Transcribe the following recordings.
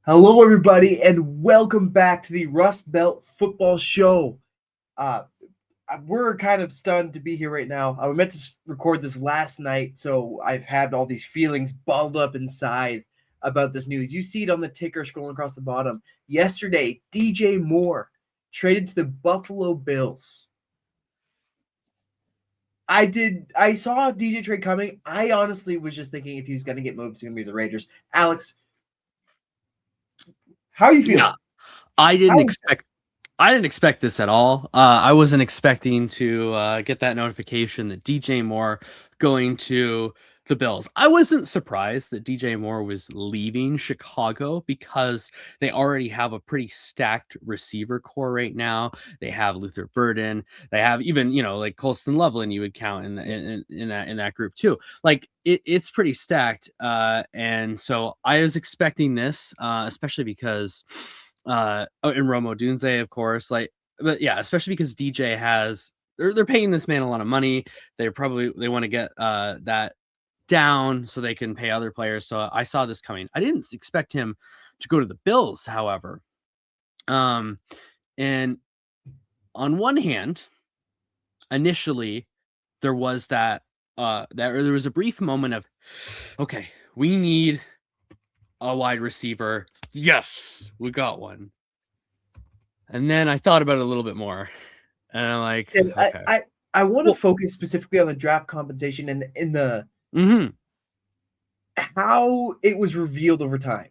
Hello, everybody, and welcome back to the Rust Belt Football Show. Uh, we're kind of stunned to be here right now. I was meant to record this last night, so I've had all these feelings balled up inside about this news. You see it on the ticker scrolling across the bottom. Yesterday, DJ Moore traded to the Buffalo Bills. I saw DJ trade coming. I honestly was just thinking if he was going to get moved, it's going to be the Raiders. Alex, how are you feeling? Yeah, I didn't expect this at all. I wasn't expecting to get that notification that DJ Moore going to the Bills. I wasn't surprised that DJ Moore was leaving Chicago because they already have a pretty stacked receiver core right now. They have Luther Burden. They have even like Colston Loveland you would count in that group too. Like it's pretty stacked. And so I was expecting this, especially because. And Romo Dunze, of course, but yeah, especially because DJ they're paying this man a lot of money. They want to get that down so they can pay other players. So I saw this coming. I didn't expect him to go to the Bills, however. And on one hand, initially there was there was a brief moment of, okay, we need a wide receiver. Yes, we got one. And then I thought about it a little bit more, and I'm like, And okay. I want to focus specifically on the draft compensation and in the how it was revealed over time.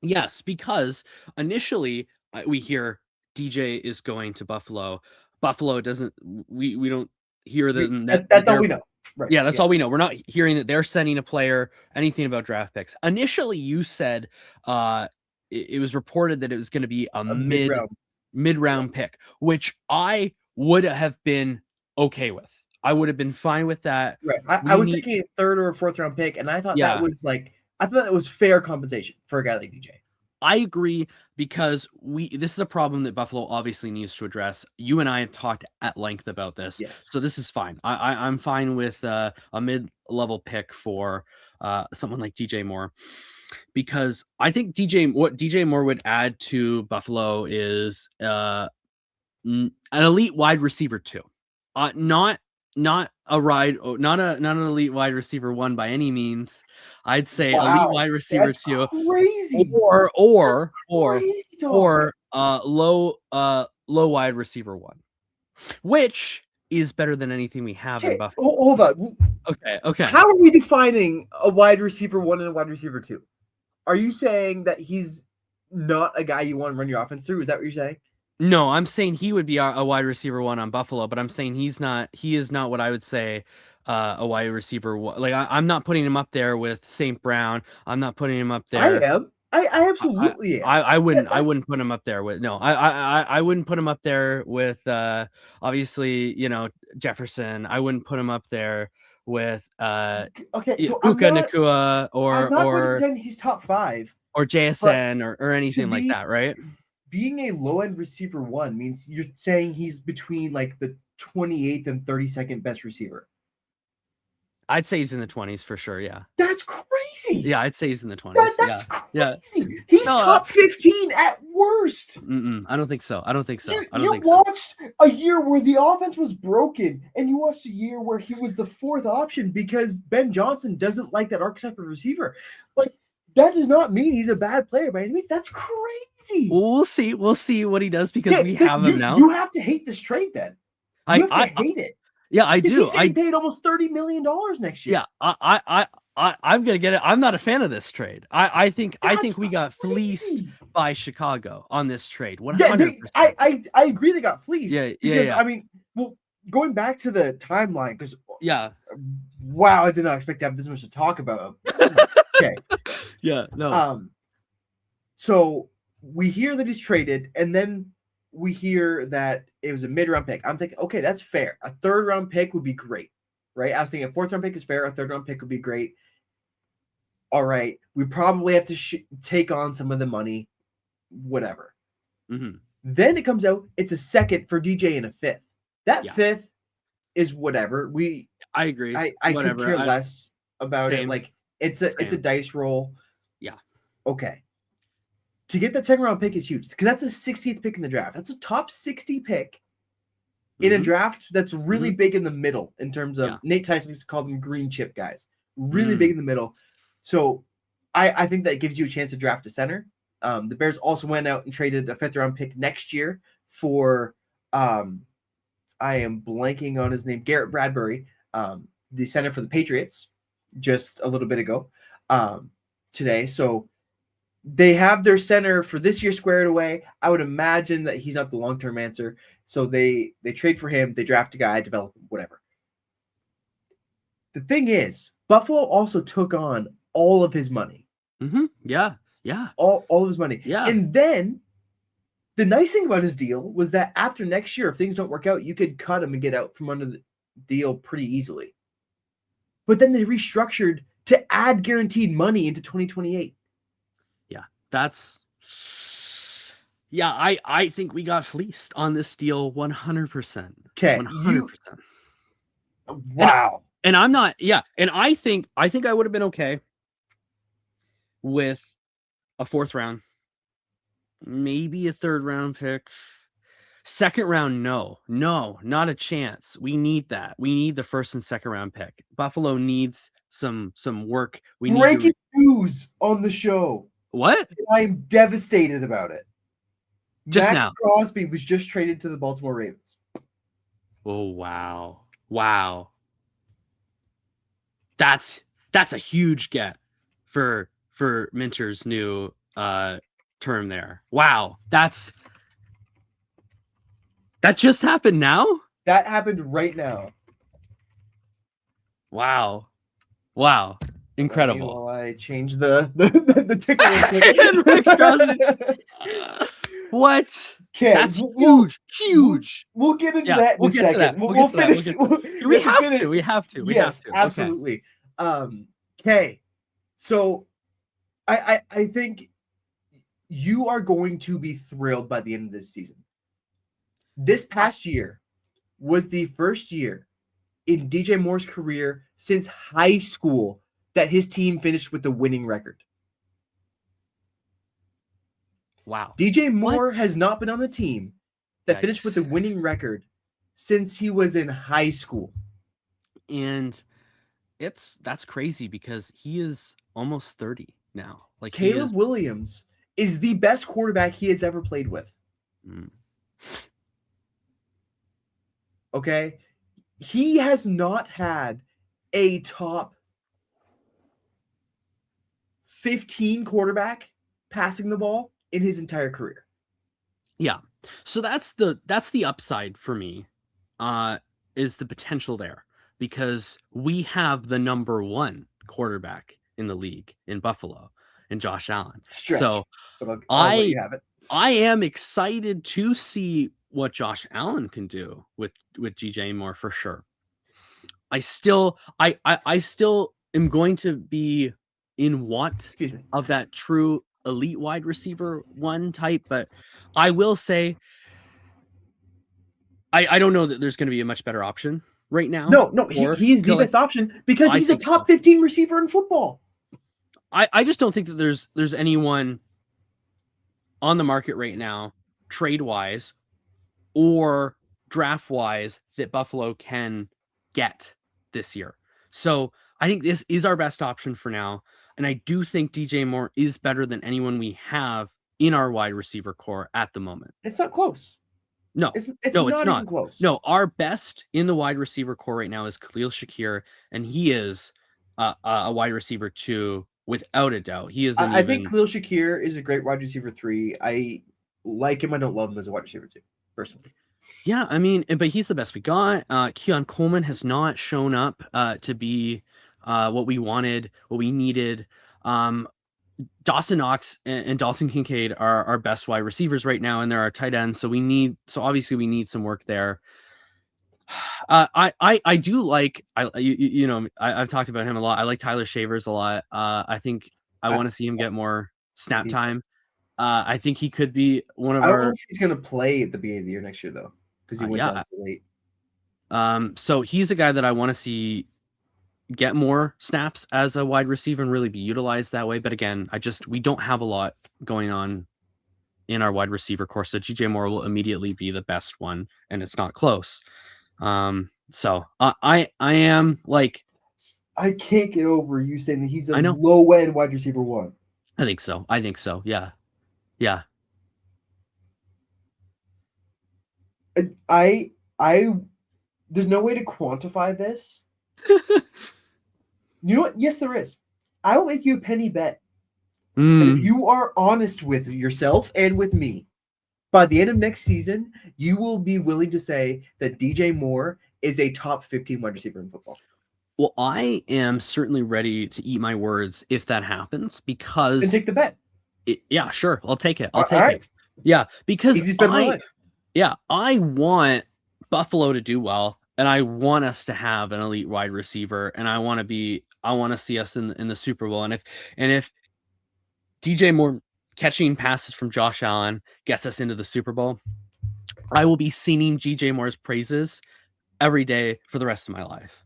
Yes, because initially we hear DJ is going to Buffalo. Buffalo doesn't. We don't hear that That's all they're. we know. Right. Yeah, that's all we know. We're not hearing that they're sending a player, anything about draft picks. Initially, you said it was reported that it was going to be a mid-round pick, which I would have been okay with. I would have been fine with that. Right. I was thinking a third or a fourth round pick, and I thought that was fair compensation for a guy like DJ. I agree, because this is a problem that Buffalo obviously needs to address. You and I have talked at length about this. Yes. So this is fine. I'm fine with a mid-level pick for someone like DJ Moore, because I think what DJ Moore would add to Buffalo is an elite wide receiver too. Not an elite wide receiver one by any means. I'd say elite wide receiver two, crazy. or crazy low wide receiver one, which is better than anything we have in Buffalo. Hold on. Okay. How are we defining a wide receiver one and a wide receiver two? Are you saying that he's not a guy you want to run your offense through? Is that what you're saying? No, I'm saying he would be a wide receiver one on Buffalo, but I'm saying he is not what I would say a wide receiver one. Like I'm not putting him up there with St. Brown. I'm not putting him up there. I am. I absolutely am. I wouldn't put him up there with I wouldn't put him up there with obviously Jefferson. I wouldn't put him up there with okay, so Puka Nacua I'm not going to pretend he's top 5 or JSN or anything like that, right? Being a low-end receiver one means you're saying he's between like the 28th and 32nd best receiver. I'd say he's in the 20s for sure. Yeah, that's crazy. Yeah, I'd say he's in the 20s. That's crazy. He's top 15 at worst. I don't think so. You watched a year where the offense was broken, and you watched a year where he was the 4th option because Ben Johnson doesn't like that archetype of receiver. Like, that does not mean he's a bad player by any means. That's crazy. We'll see what he does, because we have him now. You have to hate this trade then. You have to hate it. Yeah, I do. He's getting paid almost $30 million next year. Yeah, I'm gonna get it. I'm not a fan of this trade. I think we got fleeced by Chicago on this trade. 100%. I agree they got fleeced. Yeah. I mean, well, going back to the timeline, because wow, I did not expect to have this much to talk about. Okay. Yeah. No. So we hear that he's traded, and then we hear that it was a mid-round pick. I'm thinking, okay, that's fair. A 3rd-round pick would be great, right? I was thinking a 4th-round pick is fair. A 3rd-round pick would be great. All right, we probably have to take on some of the money, whatever. Mm-hmm. Then it comes out it's a 2nd for DJ and a 5th. That 5th is whatever. I agree. I could care less about it. Like it's a dice roll. Yeah. Okay. to get that second round pick is huge because that's a 60th pick in the draft. That's a top 60 pick in a draft that's really big in the middle in terms of Nate Tyson used to call them green chip guys. Really big in the middle. So I think that gives you a chance to draft a center. The Bears also went out and traded a 5th round pick next year for I am blanking on his name, Garrett Bradbury, the center for the Patriots, just a little bit ago today. So they have their center for this year squared away. I would imagine that he's not the long-term answer. So they trade for him. They draft a guy, develop him, whatever. The thing is, Buffalo also took on all of his money. Yeah. All of his money. Yeah. And then the nice thing about his deal was that after next year, if things don't work out, you could cut him and get out from under the deal pretty easily. But then they restructured to add guaranteed money into 2028. I think we got fleeced on this deal 100%. Okay. 100%. Wow. And I'm not, and I think I would have been okay with a 4th round, maybe a 3rd round pick. 2nd round, no, not a chance. We need that. We need the 1st and 2nd round pick. Buffalo needs some work. We Breaking news on the show. What? I'm devastated about it. Just Maxx now. Crosby was just traded to the Baltimore Ravens. Oh, wow. That's a huge get for Minter's new term there. Wow. That just happened now? That happened right now. Wow. Incredible. While I change the ticker. What? Okay, that's huge. We'll get into that in a second. We'll finish. We have to. Yes, absolutely. Okay. So I think you are going to be thrilled by the end of this season. This past year was the first year in DJ Moore's career since high school that his team finished with a winning record. Wow. DJ Moore has not been on a team that finished with a winning record since he was in high school. And that's crazy because he is almost 30 now. Like Caleb Williams is the best quarterback he has ever played with. Okay? He has not had a top 15 quarterback passing the ball in his entire career. Yeah. So that's the upside for me, is the potential there, because we have the number 1 quarterback in the league in Buffalo, in Josh Allen. Stretch, so I am excited to see what Josh Allen can do with DJ Moore for sure. I still am going to be in want of that true elite wide receiver 1 type, but I will say I don't know that there's going to be a much better option right now. No, he is the best option because he's a top 15 receiver in football. I just don't think that there's anyone on the market right now, trade wise or draft wise, that Buffalo can get this year. So I think this is our best option for now. And I do think DJ Moore is better than anyone we have in our wide receiver core at the moment. It's not close. No, it's not even close. No, our best in the wide receiver core right now is Khalil Shakir, and he is a wide receiver 2 without a doubt. He is. I think Khalil Shakir is a great wide receiver 3. I like him. I don't love him as a wide receiver 2, personally. Yeah, I mean, but he's the best we got. Keon Coleman has not shown up to be what we wanted, what we needed. Dawson Knox and Dalton Kincaid are our best wide receivers right now, and they're our tight ends. So obviously we need some work there. I do like, I've talked about him a lot. I like Tyler Shavers a lot. I think I want to see him get more snap time. I think he could be one of I don't know if he's going to play at the beginning of the year next year, though, because he went down so late. So he's a guy that I want to see get more snaps as a wide receiver and really be utilized that way. But again, we don't have a lot going on in our wide receiver core, so DJ Moore will immediately be the best one, and it's not close. So I am like, I can't get over you saying that he's a I know. low end wide receiver 1. I think so. Yeah. I there's no way to quantify this. You know what? Yes, there is. I will make you a penny bet. And if you are honest with yourself and with me, by the end of next season, you will be willing to say that DJ Moore is a top 15 wide receiver in football. Well, I am certainly ready to eat my words if that happens, because and take the bet. Yeah, sure. I'll take it. It. Yeah, because I want Buffalo to do well, and I want us to have an elite wide receiver, and I want to see us in the Super Bowl. And if DJ Moore catching passes from Josh Allen gets us into the Super Bowl, I will be singing DJ Moore's praises every day for the rest of my life.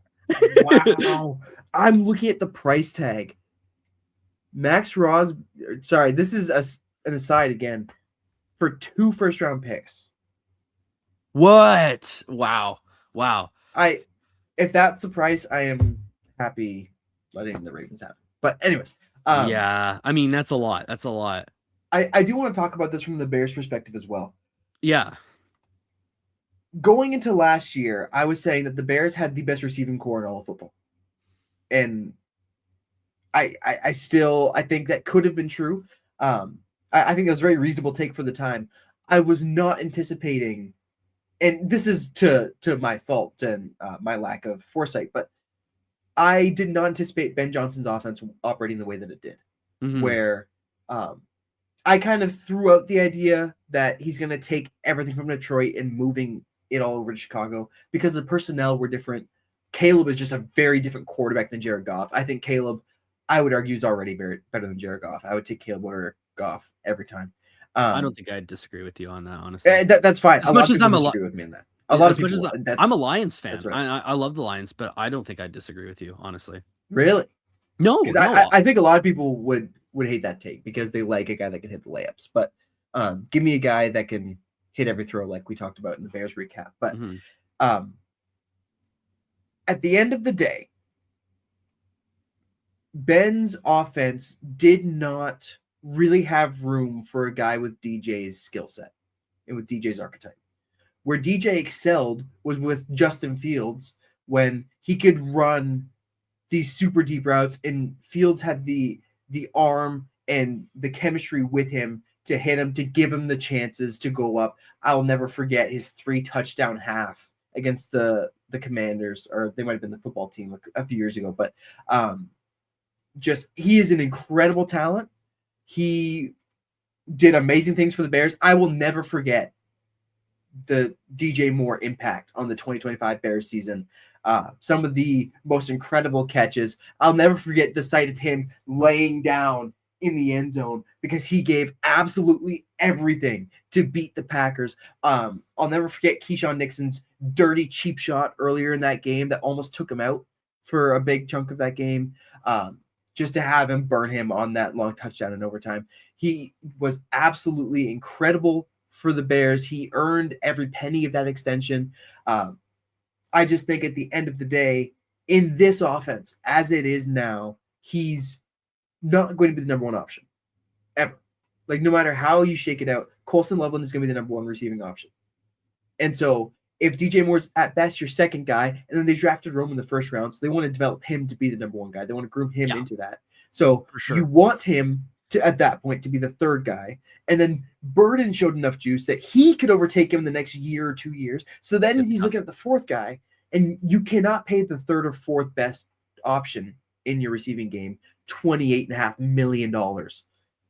Wow. I'm looking at the price tag. Maxx Crosby, sorry, this is an aside again, for 2 first-round picks. What? Wow. If that's the price, I am happy letting the Ravens have it. But anyways. Yeah, I mean, that's a lot. I do want to talk about this from the Bears' perspective as well. Yeah. Going into last year, I was saying that the Bears had the best receiving core in all of football. And I think that could have been true. I think that was a very reasonable take for the time. I was not anticipating, and this is to my fault and my lack of foresight, but I did not anticipate Ben Johnson's offense operating the way that it did, where I kind of threw out the idea that he's going to take everything from Detroit and moving it all over to Chicago because the personnel were different. Caleb is just a very different quarterback than Jared Goff. I think Caleb, I would argue, is already better than Jared Goff. I would take Caleb over Goff every time. I don't think I'd disagree with you on that, honestly. That's fine. As much as I'm disagree with me on that. A lot of people. I'm a Lions fan. Right. I love the Lions, but I don't think I'd disagree with you, honestly. Really? No. I think a lot of people would hate that take because they like a guy that can hit the layups. But give me a guy that can hit every throw, like we talked about in the Bears recap. But at the end of the day, Ben's offense did not really have room for a guy with DJ's skill set and with DJ's archetype. Where DJ excelled was with Justin Fields when he could run these super deep routes, and Fields had the arm and the chemistry with him to hit him, to give him the chances to go up. I'll never forget his 3 touchdown half against the Commanders, or they might have been the football team a few years ago. But he is an incredible talent. He did amazing things for the Bears. I will never forget the DJ Moore impact on the 2025 Bears season. Some of the most incredible catches. I'll never forget the sight of him laying down in the end zone because he gave absolutely everything to beat the Packers. I'll never forget Keyshawn Nixon's dirty cheap shot earlier in that game that almost took him out for a big chunk of that game. Just to have him burn him on that long touchdown in overtime. He was absolutely incredible for the Bears. He earned every penny of that extension. I just think at the end of the day, in this offense, as it is now, he's not going to be the number 1 option ever. Like, no matter how you shake it out, Colson Loveland is going to be the number 1 receiving option. And so if DJ Moore's at best your second guy, and then they drafted Rome in the first round, so they want to develop him to be the number 1 guy. They want to groom him into that. So you want him to, at that point, to be the 3rd guy. And then Burden showed enough juice that he could overtake him in the next year or 2 years. So then he's looking at the 4th guy, and you cannot pay the 3rd or 4th best option in your receiving game $28.5 million.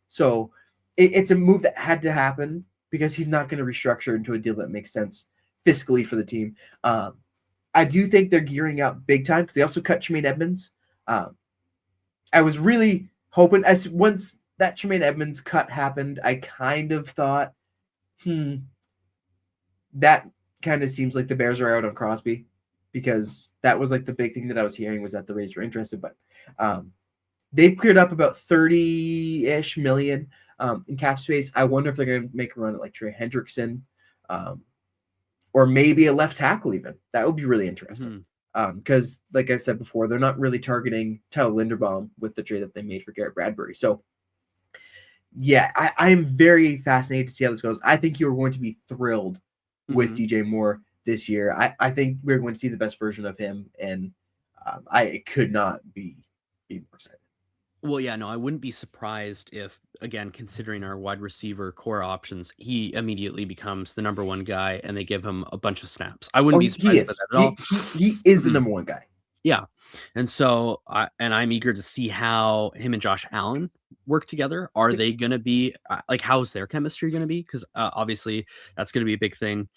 So it's a move that had to happen because he's not going to restructure into a deal that makes sense fiscally for the team. I do think they're gearing up big time because they also cut Tremaine Edmonds. I was really hoping, as once that Tremaine Edmonds cut happened, I kind of thought, that kind of seems like the Bears are out on Crosby, because that was like the big thing that I was hearing was that the Rays were interested. But they've cleared up about $30-ish million. in cap space. I wonder if they're going to make a run at like Trey Hendrickson, or maybe a left tackle even. That would be really interesting. Because like I said before, they're not really targeting Tyler Linderbaum with the trade that they made for Garrett Bradbury. So yeah, I'm very fascinated to see how this goes. I think you're going to be thrilled with DJ Moore this year. I think we're going to see the best version of him, and I could not be more excited. Well, yeah, no, I wouldn't be surprised if, again, considering our wide receiver core options, he immediately becomes the number one guy and they give him a bunch of snaps. I wouldn't be surprised by that at all. He is the number one guy. Yeah. And so I'm eager to see how him and Josh Allen work together. Are they going to be like, how's their chemistry going to be? Because obviously that's going to be a big thing.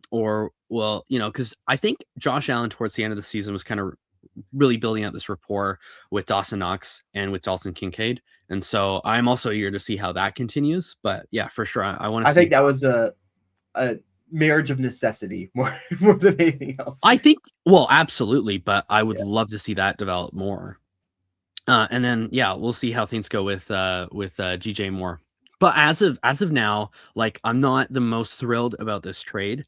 Or, well, because I think Josh Allen towards the end of the season was kind of really building out this rapport with Dawson Knox and with Dalton Kincaid. And so I'm also eager to see how that continues. But yeah, for sure. I want to see. I think that was a marriage of necessity more than anything else. I think, well, absolutely. But I would love to see that develop more. And then, yeah, we'll see how things go with DJ Moore. But as of now, like, I'm not the most thrilled about this trade.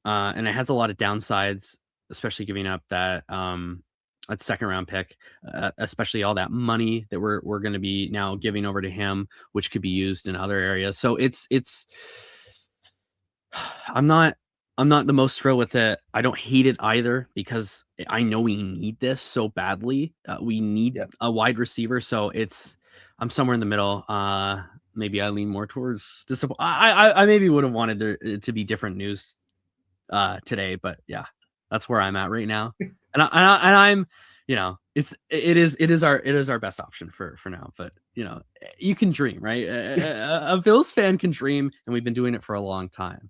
And it has a lot of downsides, especially giving up that second round pick, especially all that money that we're going to be now giving over to him, which could be used in other areas. So it's I'm not the most thrilled with it. I don't hate it either because I know we need this so badly. We need a wide receiver, so I'm somewhere in the middle. Maybe I lean more towards disappointment. I maybe would have wanted there to be different news today, but yeah, that's where I'm at right now. And I'm, it is our best option for now. But you can dream, right? A Bills fan can dream, and we've been doing it for a long time.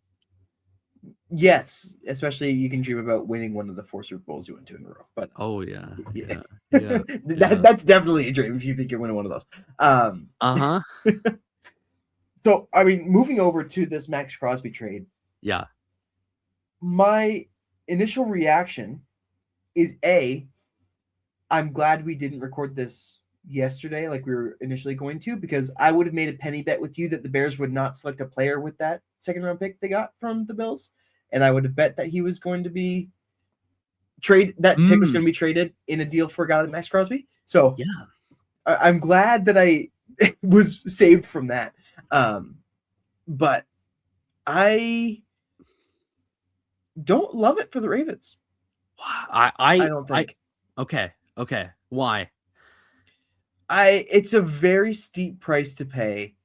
Yes, especially you can dream about winning one of the 4 Super Bowls you went to in a row. But yeah. That's definitely a dream if you think you're winning one of those. So I mean, moving over to this Maxx Crosby trade. Yeah. My initial reaction is I'm glad we didn't record this yesterday like we were initially going to, because I would have made a penny bet with you that the Bears would not select a player with that second round pick they got from the Bills. And I would have bet that he was going to be pick was going to be traded in a deal for a guy like Maxx Crosby. So yeah, I'm glad that I was saved from that. But I don't love it for the Ravens. I don't think. Okay. Why? It's a very steep price to pay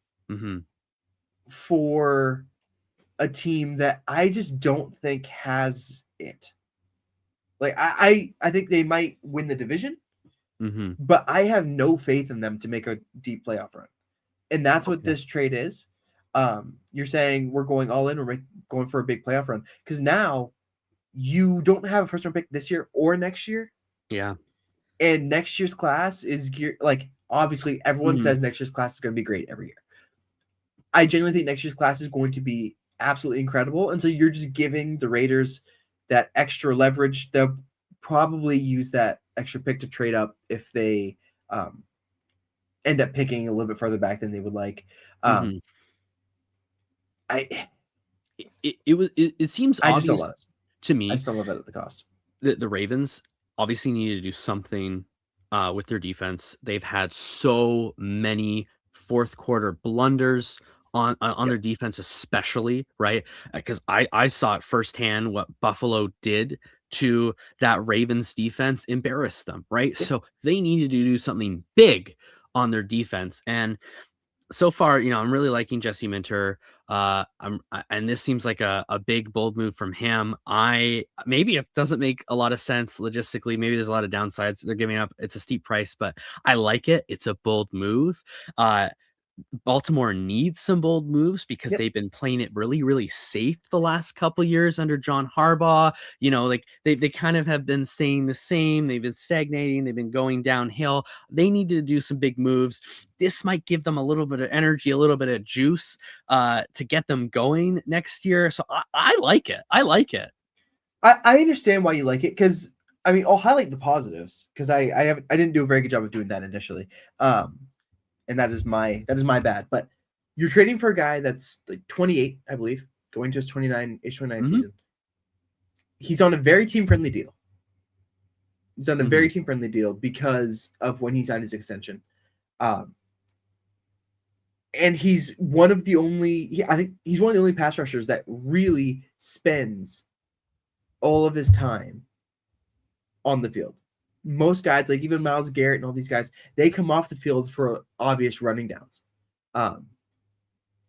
for a team that I just don't think has it. Like I think they might win the division, but I have no faith in them to make a deep playoff run. And that's what this trade is. You're saying we're going all in, we're going for a big playoff run, because now you don't have a first round pick this year or next year. Yeah. And next year's class is obviously everyone says next year's class is going to be great every year. I genuinely think next year's class is going to be absolutely incredible. And so you're just giving the Raiders that extra leverage. They'll probably use that extra pick to trade up if they end up picking a little bit further back than they would like. It seems obvious to me. I just don't love it at the cost. The Ravens obviously need to do something with their defense. They've had so many fourth quarter blunders on their defense, especially, right? Because I saw it firsthand what Buffalo did to that Ravens defense, embarrassed them, right? Yeah. So they needed to do something big on their defense. And so far, I'm really liking Jesse Minter. And this seems like a big, bold move from him. Maybe it doesn't make a lot of sense logistically. Maybe there's a lot of downsides they're giving up. It's a steep price, but I like it. It's a bold move. Baltimore needs some bold moves because they've been playing it really, really safe the last couple years under John Harbaugh. Like they kind of have been staying the same. They've been stagnating. They've been going downhill. They need to do some big moves. This might give them a little bit of energy, a little bit of juice to get them going next year. So I like it. I understand why you like it, because I mean, I'll highlight the positives, because I didn't do a very good job of doing that initially. And that is my bad. But You're trading for a guy that's like 28, I believe, going to his 29 season. He's on a very team-friendly deal. He's on a very team-friendly deal because of when he signed his extension. And he's one of the only, I think he's one of the only pass rushers that really spends all of his time on the field. Most guys, like even Myles Garrett and all these guys, they come off the field for obvious running downs.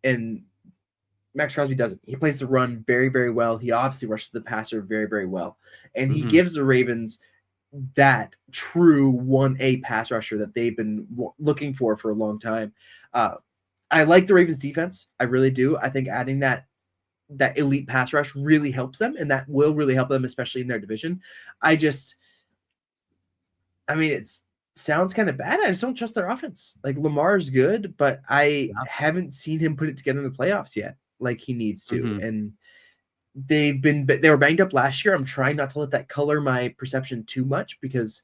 And Maxx Crosby doesn't. He plays the run very, very well. He obviously rushes the passer very, very well. And he gives the Ravens that true 1A pass rusher that they've been looking for a long time. I like the Ravens defense. I really do. I think adding that elite pass rush really helps them, and that will really help them, especially in their division. It sounds kind of bad. I just don't trust their offense. Like Lamar's good, but I haven't seen him put it together in the playoffs yet, like he needs to. And they were banged up last year. I'm trying not to let that color my perception too much because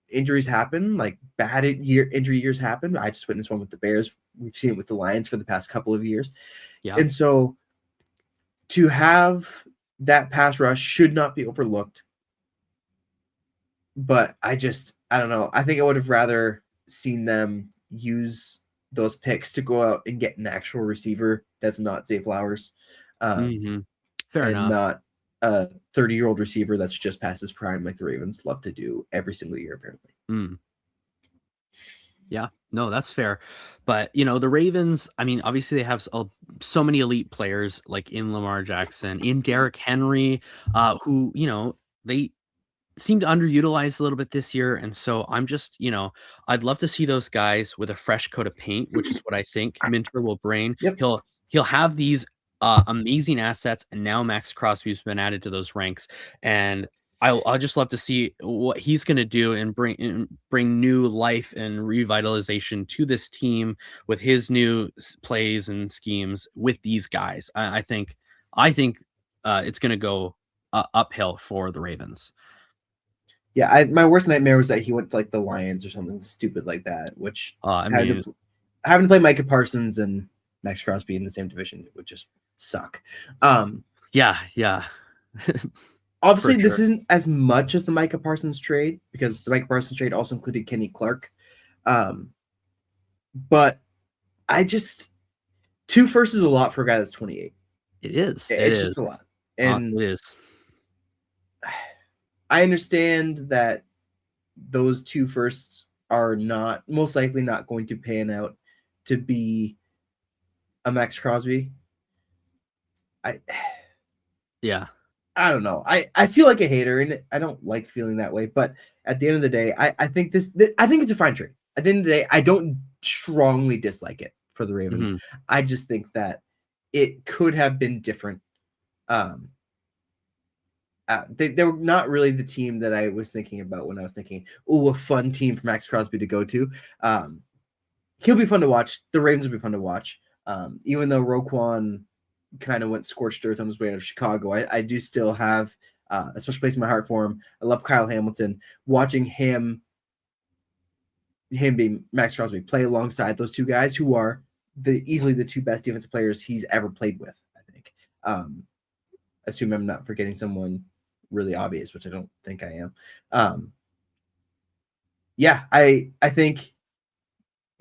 injuries happen, like bad injury years happen. I just witnessed one with the Bears. We've seen it with the Lions for the past couple of years. Yeah. And so to have that pass rush should not be overlooked. But I don't know. I think I would have rather seen them use those picks to go out and get an actual receiver that's not Zay Flowers. Fair enough. Not a 30-year-old receiver that's just past his prime like the Ravens love to do every single year, apparently. Yeah, no, that's fair. But, the Ravens, I mean, obviously they have so many elite players like in Lamar Jackson, in Derrick Henry, who, they seem to underutilize a little bit this year. And so I'm just, I'd love to see those guys with a fresh coat of paint, which is what I think Minter will bring. Yep. He'll have these amazing assets, and now Maxx Crosby's been added to those ranks. And I'll just love to see what he's going to do and bring new life and revitalization to this team with his new plays and schemes with these guys. I think it's going to go uphill for the Ravens. Yeah, my worst nightmare was that he went to like the Lions or something stupid like that, which having to play Micah Parsons and Maxx Crosby in the same division would just suck. Yeah. Obviously, this isn't as much as the Micah Parsons trade because the Micah Parsons trade also included Kenny Clark. But 2 firsts is a lot for a guy that's 28. It is. It's just a lot. And it is. I understand that those 2 firsts are most likely not going to pan out to be a Maxx Crosby. I don't know. I feel like a hater, and I don't like feeling that way. But at the end of the day, I think I think it's a fine trade. At the end of the day, I don't strongly dislike it for the Ravens. I just think that it could have been different. They were not really the team that I was thinking about when I was thinking, a fun team for Maxx Crosby to go to. He'll be fun to watch. The Ravens will be fun to watch. Even though Roquan kind of went scorched earth on his way out of Chicago, I do still have a special place in my heart for him. I love Kyle Hamilton. Watching him being Maxx Crosby play alongside those 2 guys who are easily the 2 best defensive players he's ever played with, I think. Assume I'm not forgetting someone really obvious, which I don't think I am. I think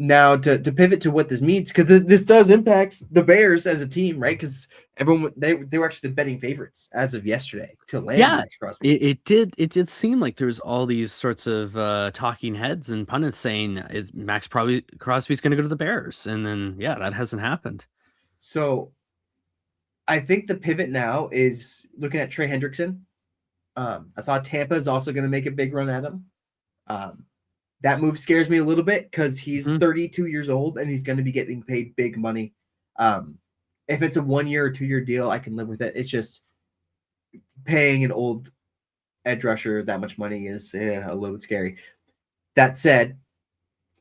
now to pivot to what this means, because this does impact the Bears as a team, right? Because everyone they were actually the betting favorites as of yesterday to land Maxx Crosby. It did seem like there was all these sorts of talking heads and pundits saying Maxx Crosby's going to go to the Bears, and then that hasn't happened. So I think the pivot now is looking at Trey Hendrickson. I saw Tampa is also going to make a big run at him. That move scares me a little bit because he's 32 years old and he's going to be getting paid big money. If it's a 1-year or 2-year deal, I can live with it. It's just paying an old edge rusher that much money is a little bit scary. That said,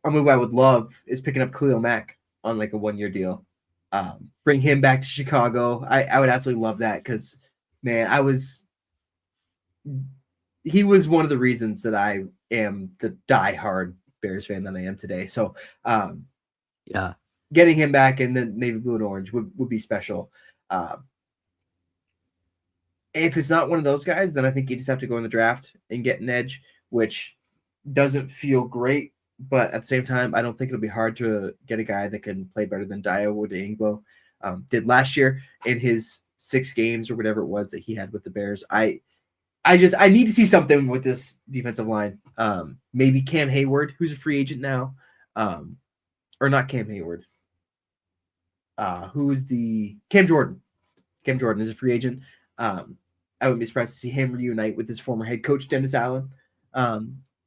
a move I would love is picking up Khalil Mack on like a 1-year deal. Bring him back to Chicago. I would absolutely love that because, man, he was one of the reasons that I am the diehard Bears fan that I am today. So, getting him back in the navy blue and orange would be special. If it's not one of those guys, then I think you just have to go in the draft and get an edge, which doesn't feel great. But at the same time, I don't think it'll be hard to get a guy that can play better than Dayo Odeyingbo did last year in his 6 games or whatever it was that he had with the Bears. I need to see something with this defensive line. Maybe Cam Hayward, who's a free agent now, or not Cam Hayward. Who's the Cam Jordan? Cam Jordan is a free agent. I wouldn't be surprised to see him reunite with his former head coach Dennis Allen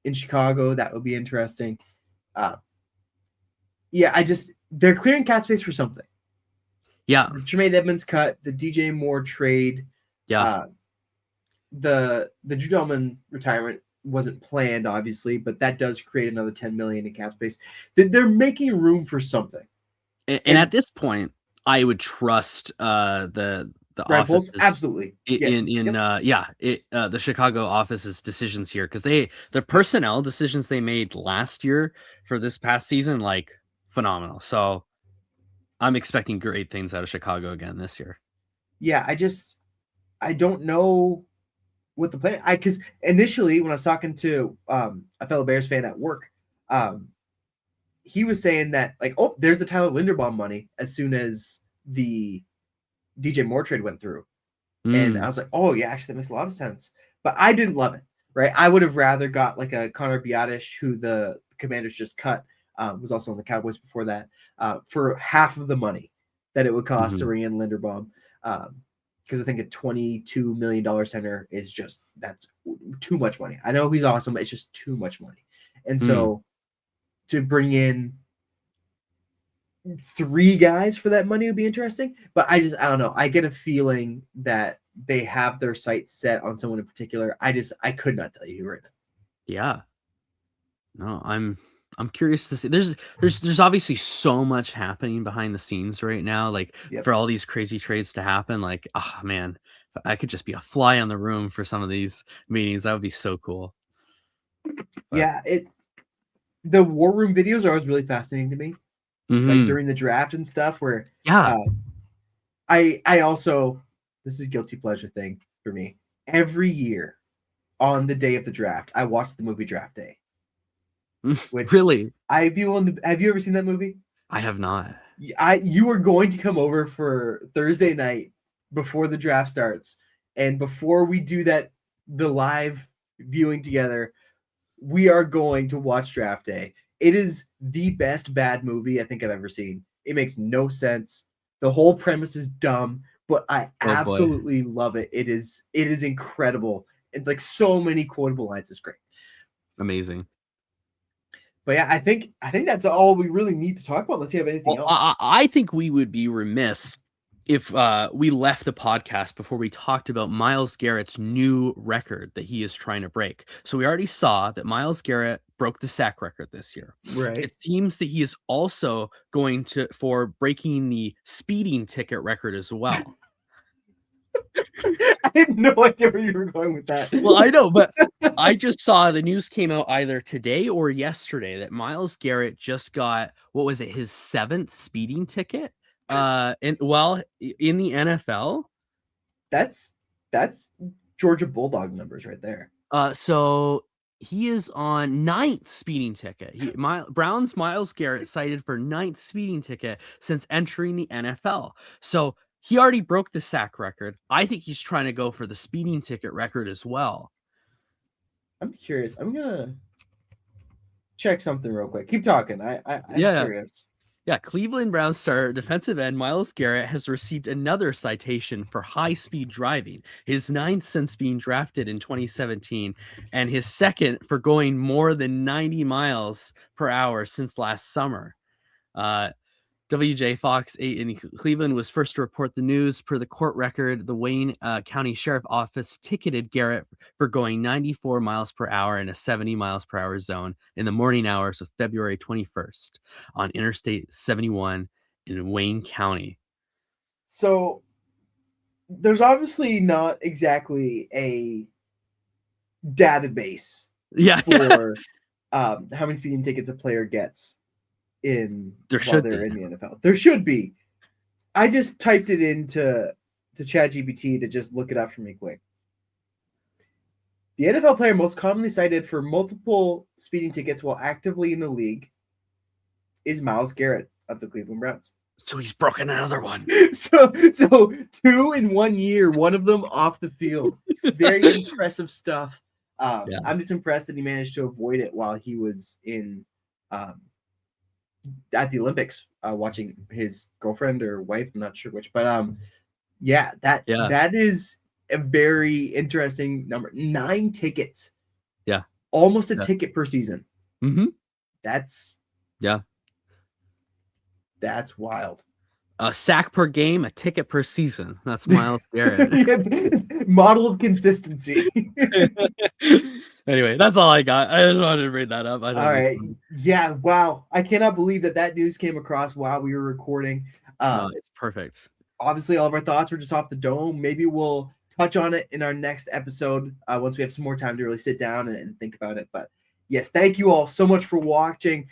in Chicago. That would be interesting. They're clearing cap space for something. Yeah, the Tremaine Edmonds cut, the DJ Moore trade. Yeah, the Drew Dalman retirement wasn't planned, obviously, but that does create another $10 million in cap space. They're making room for something. And at this point, I would trust the office absolutely the Chicago office's decisions here, because the personnel decisions they made last year for this past season, like, phenomenal. So I'm expecting great things out of Chicago again this year. Yeah, I don't know what the plan. Because initially when I was talking to a fellow Bears fan at work, he was saying that, like, oh, there's the Tyler Linderbaum money as soon as the DJ Moore trade went through. And I was like, oh yeah, actually that makes a lot of sense. But I didn't love it, right? I would have rather got like a Connor Biadish, who the Commanders just cut, was also on the Cowboys before that, for half of the money that it would cost to bring in Linderbaum. Because I think a $22 million center is that's too much money. I know he's awesome, but it's just too much money. And so to bring in 3 guys for that money would be interesting. But I don't know. I get a feeling that they have their sights set on someone in particular. I could not tell you right now. Yeah. No, I'm curious to see. There's obviously so much happening behind the scenes right now, like, for all these crazy trades to happen. Like, oh man, if I could just be a fly on the room for some of these meetings, that would be so cool. Yeah, the war room videos are always really fascinating to me. Like during the draft and stuff, where I also, this is a guilty pleasure thing for me. Every year on the day of the draft, I watch the movie Draft Day. Which, really? have you ever seen that movie? I have not. You are going to come over for Thursday night before the draft starts, and before we do the live viewing together, we are going to watch Draft Day. It is the best bad movie I think I've ever seen. It makes no sense. The whole premise is dumb, but I absolutely love it. It is incredible. And like so many quotable lines. It's great. Amazing. But yeah, I think that's all we really need to talk about. Unless you have anything else. I think we would be remiss if we left the podcast before we talked about Myles Garrett's new record that he is trying to break. So we already saw that Myles Garrett broke the sack record this year. Right. It seems that he is also going for breaking the speeding ticket record as well. I had no idea where you were going with that. Well, I know, but I just saw the news came out either today or yesterday that Myles Garrett just got, what was it, his 7th speeding ticket? In the NFL. That's Georgia Bulldog numbers right there. So he is on 9th speeding ticket. Browns Myles Garrett cited for 9th speeding ticket since entering the NFL. So he already broke the sack record. I think he's trying to go for the speeding ticket record as well. I'm curious. I'm gonna check something real quick. Keep talking. I'm curious. Yeah, Cleveland Browns star defensive end Myles Garrett has received another citation for high-speed driving, his 9th since being drafted in 2017, and his 2nd for going more than 90 miles per hour since last summer. WJ Fox 8 in Cleveland was first to report the news. Per the court record, the Wayne County Sheriff Office ticketed Garrett for going 94 miles per hour in a 70 miles per hour zone in the morning hours of February 21st on Interstate 71 in Wayne County. So there's obviously not exactly a database for how many speeding tickets a player gets. while they're in the NFL. There should be. I just typed it into ChatGPT to just look it up for me quick. The NFL player most commonly cited for multiple speeding tickets while actively in the league is Myles Garrett of the Cleveland Browns. So he's broken another one. So 2 in 1 year, one of them off the field. Very impressive stuff. I'm just impressed that he managed to avoid it while he was in at the Olympics, watching his girlfriend or wife. I'm not sure which, but that is a very interesting number. 9 tickets. Yeah. Almost a ticket per season. Mm-hmm. That's wild. A sack per game, a ticket per season. That's Myles Garrett. Model of consistency. Anyway, that's all I got. I just wanted to bring that up. All right. Yeah. Wow. I cannot believe that news came across while we were recording. No, it's perfect. Obviously, all of our thoughts were just off the dome. Maybe we'll touch on it in our next episode once we have some more time to really sit down and think about it. But yes, thank you all so much for watching.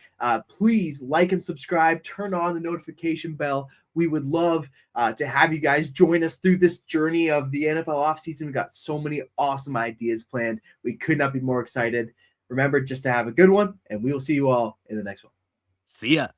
Please like and subscribe. Turn on the notification bell. We would love to have you guys join us through this journey of the NFL offseason. We've got so many awesome ideas planned. We could not be more excited. Remember just to have a good one, and we will see you all in the next one. See ya.